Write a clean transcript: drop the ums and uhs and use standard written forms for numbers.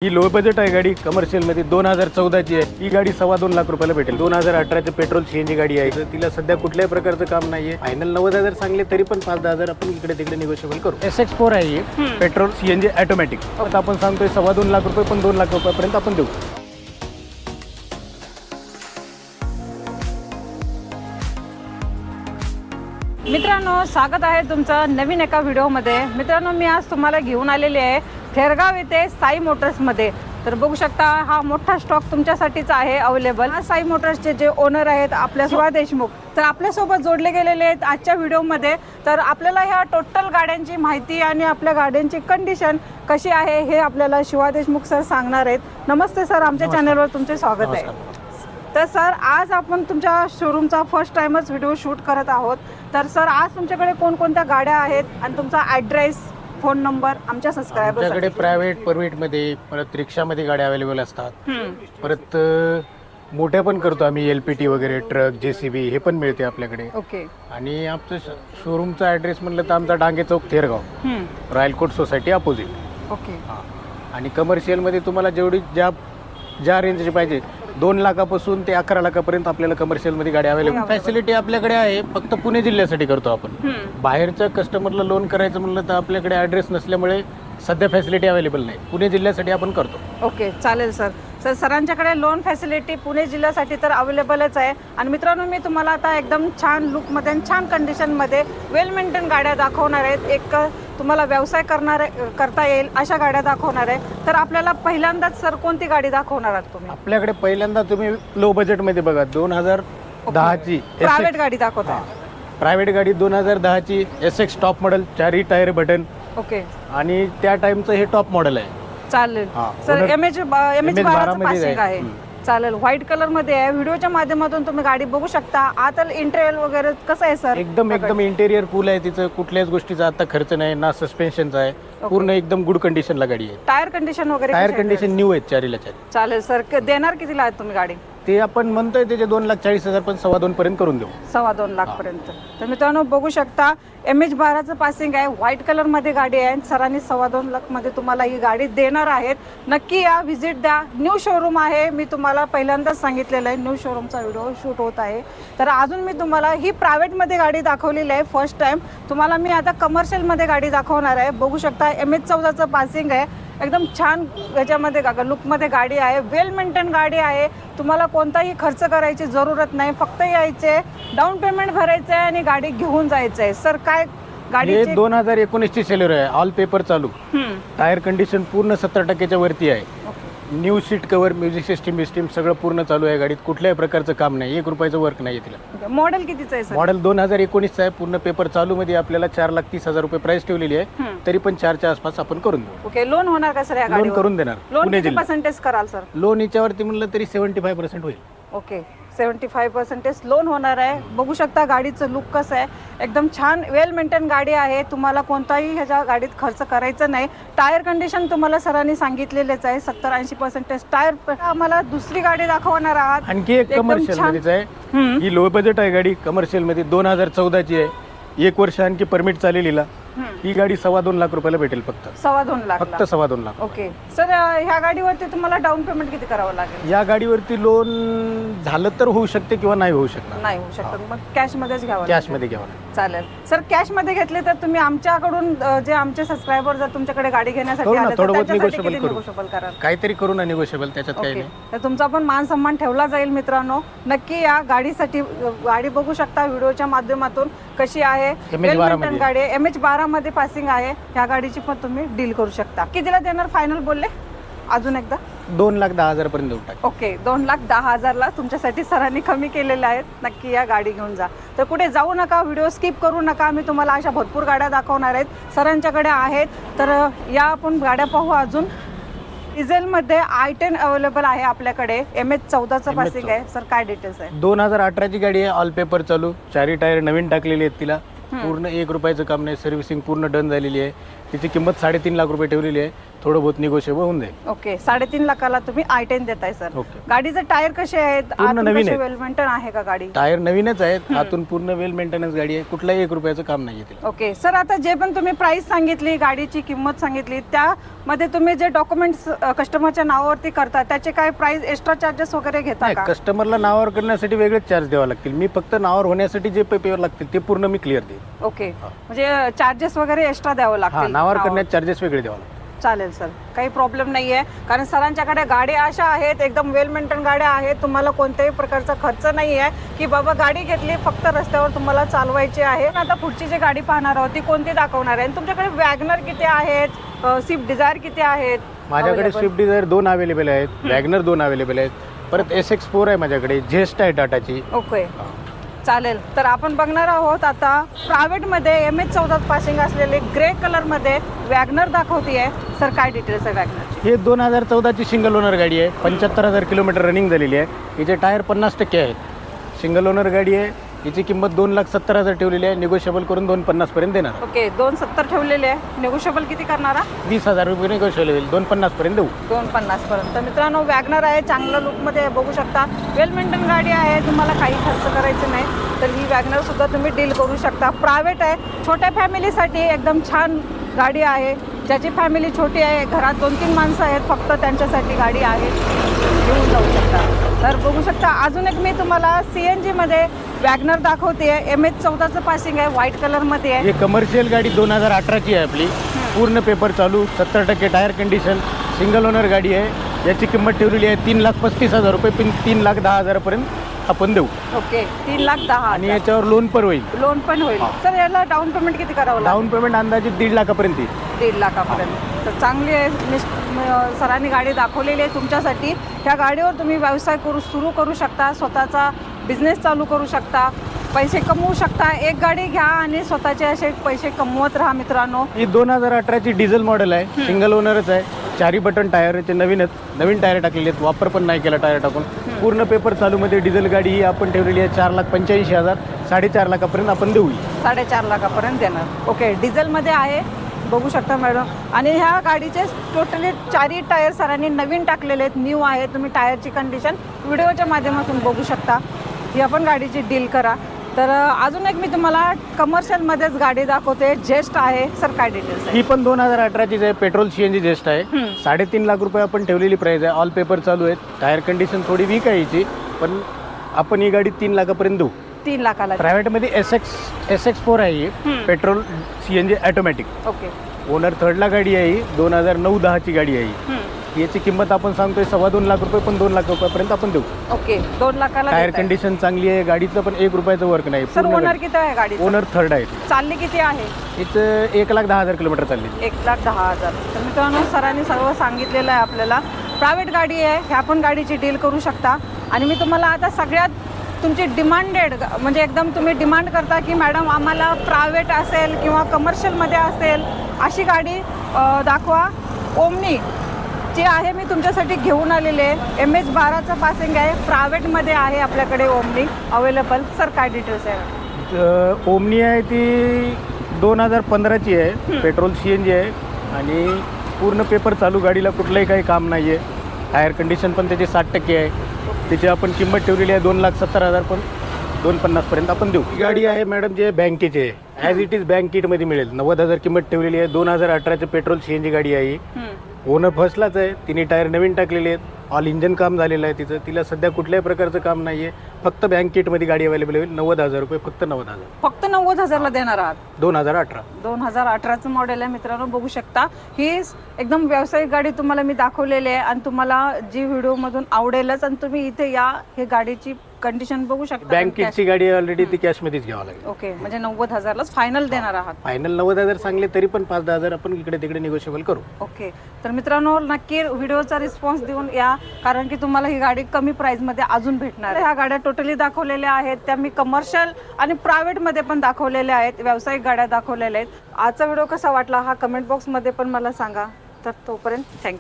ही low budget आहे गाडी commercial मध्ये 2014 ची आहे। ही गाडी 2.25 लाख रुपयाला भेटेल। 2018 चे पेट्रोल सीएनजी गाडी आहे। तिला सध्या कुठल्याही प्रकारचं काम नाहीये। फायनल 90,000 सांगले तरी पण 5-10 हजार आपण इकडे तिकडे निगोशिएबल करू। SX4 आहे ही पेट्रोल सीएनजी ऑटोमॅटिक। आता आपण सांगतोय 2.25 लाख रुपये पण 2 लाख रुपयापर्यंत आपण देऊ। मित्रांनो, स्वागत आहे तुमचं नवीन एका व्हिडिओमध्ये। मित्रांनो, मी आज तुम्हाला घेऊन आलेली आहे थेरगाव येथे साई मोटर्समध्ये। तर बघू शकता हा मोठा स्टॉक तुमच्यासाठीच आहे अवेलेबल। साई मोटर्सचे जे ओनर आहेत आपल्या शिवा देशमुख तर आपल्यासोबत जोडले गेलेले आहेत आजच्या व्हिडिओमध्ये। तर आपल्याला ह्या टोटल गाड्यांची माहिती आणि आपल्या गाड्यांची कंडिशन कशी आहे हे आपल्याला शिवा देशमुख सर सांगणार आहेत। नमस्ते सर, आमच्या चॅनलवर तुमचे स्वागत आहे। तर सर, आज आपण तुमच्या शोरूमचा फर्स्ट टाइमच व्हिडिओ शूट करत आहोत। तर सर, आज तुमच्याकडे कोणकोणत्या गाड्या आहेत आणि तुमचा ॲड्रेस, फोन नंबर आमच्या सबस्क्रायबर्स आमच्याकडे प्रायव्हेट परमिट मध्ये परत रिक्षामध्ये गाड्या अवेलेबल असतात। परत मोठ्या पण करतो आम्ही, एलपीटी वगैरे, ट्रक, जेसीबी हे पण मिळते आपल्याकडे। ओके। आणि आमचं शोरूमचा ॲड्रेस म्हणलं तर आमचा Dange Chowk Thergaon, royal court society opposite. Okay. आणि कमर्शियल मध्ये तुम्हाला जेवढी ज्या रेंजची पाहिजे 2 लाखापासून ते 11 लाखापर्यंत आपल्याला कमर्शियल मध्ये गाडी अवेलेबल फॅसिलिटी आपल्याकडे आहे। फक्त पुणे जिल्ह्यासाठी करतो आपण। बाहेरच्या कस्टमरला लोन करायचं म्हणलं तर आपल्याकडे ॲड्रेस नसल्यामुळे सध्या फॅसिलिटी अवेलेबल नाही। पुणे जिल्ह्यासाठी आपण करतो। ओके, चालेल सर। सर, सरांच्याकडे लोन फॅसिलिटी पुणे जिल्ह्यासाठी तर अवेलेबलच आहे। आणि मित्रांनो, मी तुम्हाला आता एकदम छान लुकमध्ये आणि छान कंडिशनमध्ये वेल मेंटेन गाड्या दाखवणार आहेत। एक तुम्हाला व्यवसाय करता येईल अशा गाड्या दाखवणार आहे। तर आपल्याला पहिल्यांदाच सर कोणती गाडी दाखवणार आहात तुम्ही? आपल्याकडे पहिल्यांदा तुम्ही लो बजेटमध्ये बघा, 2010 ची प्रायव्हेट गाडी दाखवता। प्रायव्हेट गाडी 2010 ची SX top model, 4 tyre button. Okay. आणि त्या टाइमचं हे टॉप मॉडेल आहे। चालेल सर। MH 12 पासिंग आहे। चालेल, व्हाईट कलर मध्ये आहे। व्हिडिओच्या माध्यमातून तुम्ही गाडी बघू शकता। आतल इंटेरियर वगैरे कसं आहे सर? एकदम इंटेरियर कूल आहे तिचं। कुठल्याच गोष्टीचा आता खर्च नाही ना, सस्पेन्शनचा आहे। पूर्ण एकदम गुड कंडिशनला गाडी आहे। टायर कंडिशन वगैरे? टायर कंडिशन न्यू आहेत, 4 ला 4। चालेल सर। देणार कितीला आहे तुम्ही गाडी? ते आपण म्हणतोय त्याचे 2,40,000 पण 2.25 पर्यंत करून देऊ। 2.25 लाख पर्यंत। तर मित्रांनो, बघू शकता MH 12चं पासिंग आहे, व्हाईट कलर मध्ये गाडी आहे। सरांनी 2.25 लाख मध्ये तुम्हाला ही गाडी देणार आहेत। नक्की या, व्हिजिट द्या। न्यू शोरूम आहे, मी तुम्हाला पहिल्यांदाच सांगितलेलं आहे न्यू शोरूमचा व्हिडिओ शूट होत आहे। तर अजून मी तुम्हाला ही प्रायव्हेट मध्ये गाडी दाखवलेली आहे फर्स्ट टाइम। तुम्हाला मी आता कमर्शियल मध्ये गाडी दाखवणार आहे। बघू शकता MH 14चं पासिंग आहे। एकदम छान याच्यामध्ये लुकमध्ये गाडी आहे, वेल मेंटेन गाडी आहे। तुम्हाला कोणताही खर्च करायची जरूरत नाही, फक्त यायचे, डाऊन पेमेंट भरायचं आहे आणि गाडी घेऊन जायचं आहे। सर, काय गाडी 2019 ची सेलर आहे, ऑल पेपर चालू। टायर कंडिशन पूर्ण 70% वरती आहे। New seat cover, music system सगळं पूर्ण चालू आहे गाडीत। कुठल्याही प्रकारचं काम नाही, 1 रुपयाचं वर्क नाही तिला। मॉडेल कितीचं आहे सर? मॉडेल 2019 आहे। पूर्ण पेपर चालू मध्ये आपल्याला 4,30,000 रुपये प्राइस ठेवलेली आहे। तरी पण 4च्या आसपास आपण करून देऊ। ओके। लोन होणार का सर या गाडीवर? लोन करून देणार। लोन किती पर्सेंटेज कराल सर? लोन याच्यावरती म्हणलं तरी 75% होईल। ओके, 75% लोन होणार आहे। बघू शकता गाडीचं लुक कसं आहे, एकदम छान वेल मेंटेन गाडी आहे। तुम्हाला कोणताही ह्याच्या गाडीत खर्च करायचा नाही। टायर कंडिशन तुम्हाला सरांनी सांगितलेलेच आहे, 70-80% टायर। आम्हाला दुसरी गाडी दाखवणार आहात। आणखी एक कमर्शियल मध्येच आहे। ही लो बजेट आहे गाडी कमर्शियल मध्ये, 2014 ची आहे। 1 वर्ष आणखी परमिट चालेलीला। ही गाडी 2.25 लाख रुपयाला भेटेल फक्त। 2.25 लाख? फक्त 2.25 लाख। ओके सर, ह्या गाडीवरती तुम्हाला डाऊन पेमेंट किती करावं लागेल? या गाडीवरती लोन झालं तर होऊ शकते किंवा नाही होऊ शकणार। नाही होऊ शकत, मग कॅश मध्येच घ्यावं? कॅश मध्ये घ्यावं। चालेल सर। कॅश मध्ये घेतले तर तुम्ही आमच्याकडून जे आमचे सबस्क्रायबर जर तुमच्याकडे गाडी घेण्यासाठी आले तर निगोशिएबल कराल? काहीतरी करू ना निगोशिएबल, त्याच्यात काही नाही। तर तुमचा पण मान सन्मान ठेवला जाईल। मित्रांनो, नक्की या गाडीसाठी। गाडी बघू शकता व्हिडिओच्या माध्यमातून कशी आहे। गाडी MH 12 मध्ये पासिंग आहे। ह्या गाडीची पण तुम्ही डील करू शकता। कितीला देणार फायनल बोलले? अजून एकदा? 2,10,000 पर्यंत देऊ टाक। ओके, 2,10,000 ला तुमच्यासाठी सरांनी कमी केलेले आहेत। नक्की या, गाडी घेऊन जा। तर कुठे जाऊ नका, व्हिडिओ स्किप करू नका। मी तुम्हाला अशा भरपूर गाड्या दाखवणार आहेत, सरांच्याकडे आहेत। तर या आपण गाड्या पाहू। अजून डिझेलमध्ये i10 अवेलेबल आहे आपल्याकडे। MH 14चं पासिंग आहे। सर, काय डिटेल्स आहे? 2018 ची गाडी आहे, ऑल पेपर चालू, 4 टायर नवीन टाकलेली आहेत तिला। पूर्ण 1 रुपयाचं काम नाही, सर्व्हिसिंग पूर्ण डन झालेली आहे. तिची किंमत 3.5 लाख रुपये ठेवलेली आहे. थोडं बहुत निगोशिएबल होऊन जाईल. ओके, 3.5 लाखाला तुम्ही i10 देताय सर. ओके. गाडीचे टायर कसे आहेत? पूर्ण नवीन आहेत. वेल मेंटेन आहे का गाडी? टायर नवीनच आहेत, आतून पूर्ण वेल मेंटेनन्स गाडी आहे. कुठलाही 1 रुपयाचं काम नाही आहे तिला. ओके सर, आता जे पण तुम्ही प्राइस सांगितली, गाडीची किंमत सांगितली, त्यामध्ये तुम्ही जे डॉक्युमेंट्स कस्टमरच्या नावावरती करता त्याचे काय प्राइस एक्स्ट्रा चार्जेस वगैरे घेता नाही, का? कस्टमरला नावावर करण्यासाठी वेगळेच चार्ज द्यावा लागतील. मी फक्त नावावर होण्यासाठी जे पेपर लागतील ते पूर्ण मी क्लिअर देईन. ओके, म्हणजे चार्जेस वगैरे एक्स्ट्रा द्यावं हा, लागतील. नावावर करण्याचे चार्जेस वेगळे द्यावा लागतील. चालेल सर, काही प्रॉब्लेम नाही आहे. कारण सरांच्याकडे गाड्या अशा आहेत, एकदम वेल मेंटेन गाड्या आहेत. तुम्हाला कोणत्याही प्रकारचा खर्च नाही आहे की बाबा गाडी घेतली फक्त रस्त्यावर तुम्हाला चालवायची आहे. आता पुढची जी गाडी पाहणार आहोत ती कोणती दाखवणार आहे? तुमच्याकडे वॅगनर किती आहेत? स्विफ्ट डिझायर किती आहेत? माझ्याकडे स्विफ्ट डिझायर 2 अवेलेबल आहेत, वॅगनर 2 अवेलेबल आहेत, परत SX4 आहे माझ्याकडे, झेस्ट आहे टाटाची. ओके, चालेल. तर आपण बघणार आहोत आता प्रायव्हेटमध्ये MH14 पासिंग असलेले ग्रे कलरमध्ये वॅगनर दाखवते. सर काय डिटेल्स आहे वॅगनरची? हे 2014ची सिंगल ओनर गाडी आहे. 75,000 किलोमीटर रनिंग झालेली आहे. हिचे टायर 50% आहेत. सिंगल ओनर गाडी आहे. हिची किंमत 2,70,000 ठेवलेली आहे. निगोशिएबल करून 2,50,000 पर्यंत देणार. ओके, 2,70 ठेवलेले आहे. निगोशिएबल किती करणारा? 20,000 रुपये निगोशिएबल होईल. 2,50,000 पर्यंत देऊ. 2,50 पर्यंत. तर मित्रांनो, वॅगनर आहे, चांगल्या लुकमध्ये बघू शकता. वेल मेंटेन गाडी आहे, तुम्हाला काही खर्च करायचं नाही. तर ही वॅगनर सुद्धा तुम्ही डील करू शकता. प्रायव्हेट आहे, छोट्या फॅमिलीसाठी एकदम छान गाडी आहे. ज्याची फॅमिली छोटी आहे, घरात 2-3 माणसं आहेत, फक्त त्यांच्यासाठी गाडी आहे, घेऊन जाऊ शकता. तर बघू शकता, अजून एक मी तुम्हाला CNG मध्ये वॅगनर दाखवते. MH14चं पासिंग आहे, व्हाईट कलरमध्ये आहे. हे कमर्शियल गाडी 2018ची आहे आपली. पूर्ण पेपर चालू, 70% टायर कंडिशन, सिंगल ओनर गाडी आहे. याची किंमत ठेवलेली आहे 3,35,000 रुपये. 3,10,000 पर्यंत आपण देऊ. ओके, 3,10,000 आणि याच्यावर लोन पण होईल. लोन पण होईल. सर याला डाऊन पेमेंट किती करावं लागेल? डाऊन पेमेंट अंदाजे 1.5 लाखापर्यंत येईल. 1.5 लाखापर्यंत. तर चांगली आहे. सरांनी गाडी दाखवलेली आहे तुमच्यासाठी. ह्या गाडीवर तुम्ही व्यवसाय सुरू करू शकता, स्वतःचा बिझनेस चालू करू शकता, पैसे कमवू शकता. एक गाडी घ्या आणि स्वतःचे असे पैसे कमवत राहा मित्रांनो. ही 2018ची डिझेल मॉडेल आहे, सिंगल ओनरच आहे. 4 बटन टायर, ते नवीन टायर टाकलेले आहेत, वापर पण नाही केला टायर टाकून. पूर्ण पेपर चालूमध्ये डिझेल गाडी ही आपण ठेवलेली आहे 4,85,000. 4.5 लाखापर्यंत आपण देऊ. 4.5 लाखापर्यंत देणार. ओके, डिझेलमध्ये आहे, बघू शकता मॅडम. आणि ह्या गाडीचे टोटली 4 टायर सरांनी नवीन टाकलेले आहेत, न्यू आहे. तुम्ही टायरची कंडिशन व्हिडिओच्या माध्यमातून बघू शकता. ही आपण गाडीची डील करा. तर अजून एक मी तुम्हाला कमर्शियलमध्येच गाडी दाखवते, जेस्ट आहे. सर काय डिटेल्स आहे? ही पण 2018चीच आहे, पेट्रोल CNG जेस्ट आहे. 3.5 लाख रुपये आपण ठेवलेली प्राइस आहे. ऑल पेपर चालू आहेत. टायर कंडिशन थोडी वीक आहे हिची, पण आपण ही गाडी 3 लाखापर्यंत देऊ. 3 लाखाला. प्रायव्हेटमध्ये SX4 आहे ही, petrol CNG automatic. Okay, owner 3rd गाडी आहे ही. 2009-10ची गाडी आहे ही. याची किंमत आपण सांगतोय 2.25 लाख रुपये, पण 2 लाख रुपयापर्यंत आपण देऊ. ओके, 2 लाखाला. टायर कंडिशन चांगली आहे. गाडीचं पण 1 रुपयाचं वर्क नाही. सर ओनर किती आहे गाडी? ओनर 3rd आहे. चालली किती आहे? इथं 1,10,000 किलोमीटर चालली. 1,10,000. तर मित्रांनो, सरांनी सर्व सांगितलेलं आहे आपल्याला. प्रायव्हेट गाडी आहे, ह्या पण गाडीची डील करू शकता. आणि मी तुम्हाला आता सगळ्यात तुमची डिमांडेड, म्हणजे एकदम तुम्ही डिमांड करता की मॅडम आम्हाला प्रायव्हेट असेल किंवा कमर्शियलमध्ये असेल अशी गाडी दाखवा. ओमनी जी आहे मी तुमच्यासाठी घेऊन आलेले आहे. MH12चं पासिंग आहे, प्रायव्हेटमध्ये आहे आपल्याकडे ओमनी अवेलेबल. सर काय डिटेल्स आहे? ओमनी आहे ती 2015ची आहे, पेट्रोल CNG आहे. आणि पूर्ण पेपर चालू, गाडीला कुठलंही काही काम नाही आहे. टायर कंडिशन पण त्याची 60% आहे. त्याची आपण किंमत ठेवलेली आहे 2,70,000, पण 2,50,000 पर्यंत आपण देऊ. ही गाडी आहे मॅडम जे बँकेची आहे, ॲज इट इज बँक किटमध्ये मिळेल. 90,000 किंमत ठेवलेली आहे. 2018चं पेट्रोल CNG गाडी आहे. ओनर फर्स्टलाच आहे. तिने टायर नवीन टाकलेले आहेत. ऑल इंजन काम झालेलं आहे तिचं. तिला सध्या कुठल्याही प्रकारचं काम नाही आहे. फक्त बँक किटमध्ये गाडी अवेलेबल होईल. 90,000 रुपये, फक्त 90,000. फक्त 90,000ला देणार आहात? 2018. 2018चं मॉडेल आहे मित्रांनो, बघू शकता. ही एकदम व्यावसायिक गाडी तुम्हाला मी दाखवलेली आहे आणि तुम्हाला जी व्हिडिओमधून आवडेलच. आणि तुम्ही इथे या, हे गाडीची कंडिशन बघू शकता. बँक किटची गाडी ऑलरेडी ती कॅशमध्येच घ्यावं लागेल. ओके, म्हणजे 90,000लाच फायनल देणार आहात? फायनल 90,000 सांगले तरी पण 5-10,000 आपण इकडे तिकडे निगोशिएबल करू. ओके, तर मित्रांनो नक्की व्हिडिओचा रिस्पॉन्स देऊन या, कारण की तुम्हाला ही गाडी कमी प्राइसमध्ये अजून भेटणार. ह्या गाड्या टोटली दाखवलेल्या आहेत, त्या मी कमर्शियल आणि प्रायव्हेटमध्ये पण दाखवलेल्या आहेत, व्यावसायिक गाड्या दाखवलेल्या आहेत. आजचा व्हिडिओ कसा वाटला हा कमेंट बॉक्समध्ये पण मला सांगा. तर तोपर्यंत थँक्यू.